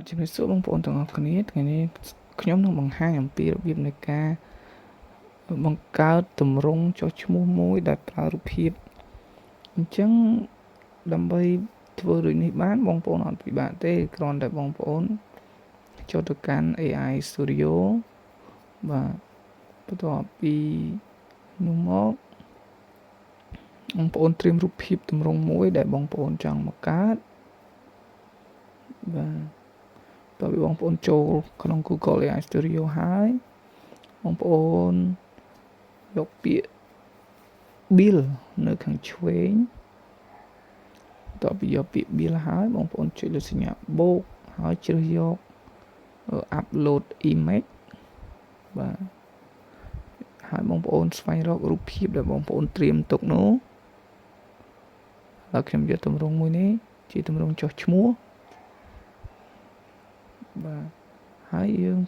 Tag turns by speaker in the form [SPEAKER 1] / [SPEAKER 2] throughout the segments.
[SPEAKER 1] ជំរាបសួរបងប្អូនទាំងអស់គ្នាថ្ងៃនេះខ្ញុំនឹងបង្ហាញអំពីរបៀបនៃការបង្កើតទម្រង់ចុះឈ្មោះមួយដែលប្រើរូបភាពអញ្ចឹងដើម្បីធ្វើដូចនេះបានបងប្អូនអត់ពិបាកទេគ្រាន់តែបងប្អូនចូលទៅកាន់ AI Studio បាទបន្ទាប់ពីនោះមកបងប្អូនត្រៀមរូបភាពទម្រង់មួយដែលបងប្អូនចង់បង្កើតបាទតើបងប្អូនចូលក្នុង Google AI Studio ហើយបងប្អូនយកពាក្យ build នៅខាងឆ្វេងតើពីយកពាក្យ build ហើយបងប្អូនចុចលើសញ្ញាបូកហើយជ្រើសយក upload image បាទហើយបងប្អូនស្វែងរករូបភាពដែលបងប្អូនត្រៀមទុកនោះហើយខ្ញុំយកទម្រង់មួយនេះជាទម្រង់ចុះឈ្មោះបាទហើយយើង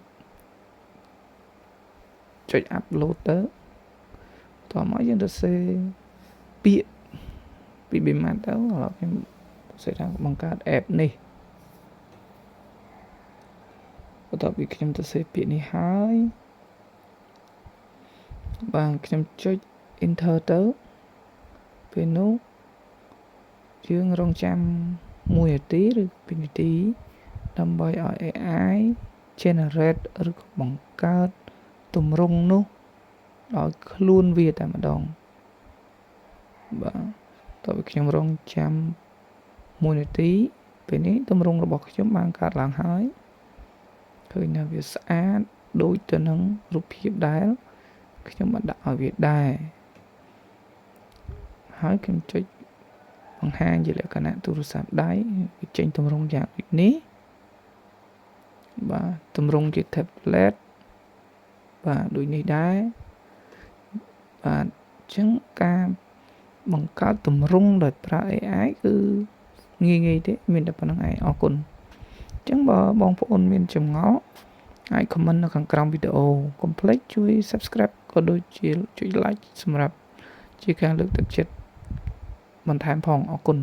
[SPEAKER 1] ចុច upload ទៅតោះមកយើងទៅសេពាក្យពីប៊ីម៉ាត់ទៅឥឡូវខ្ញុំសេថាបង្កើត app នេះបន្ទាប់ពីខ្ញុំទៅសេពាក្យនេះហើយបាទខ្ញុំចុច enter ទៅពេលនោះយើងរងចាំ1នាទីឬ2នាទីដើម្បីឲ្យ AI generate ឬក៏បង្កើតទម្រង់នោះដោយខ្លួនវាតែម្ដងបាទតើខ្ញុំរងចាំ1នាទីពេលនេះទម្រង់របស់ខ្ញុំបានកើតឡើងហើយឃើញថាវាស្អាតដូចទៅនឹងរូបភាពដែលខ្ញុំបានដាក់ឲ្យវាដែរហើយខ្ញុំចុចបង្ហាញជាលក្ខណៈទូរស័ព្ទដៃវាចេញទម្រង់យ៉ាងដូចនេះបាទទម្រង់ជា tablet បាទដូចនេះដែរបាទអញ្ចឹងការបង្កើតទម្រង់ដោយប្រើ AI គឺងាយទេមានតែប៉ុណ្្នឹងឯងអរគុណអញ្ចឹងបើបងប្អូនមានចម្ងល់អាច comment នៅខាងក្រោមវីដេអូកុំភ្លេចជួយ subscribe ក៏ដូចជាចុច like សម្រាប់ជាការលើកទឹកចិត្តបន្ថែមផងអរគុណ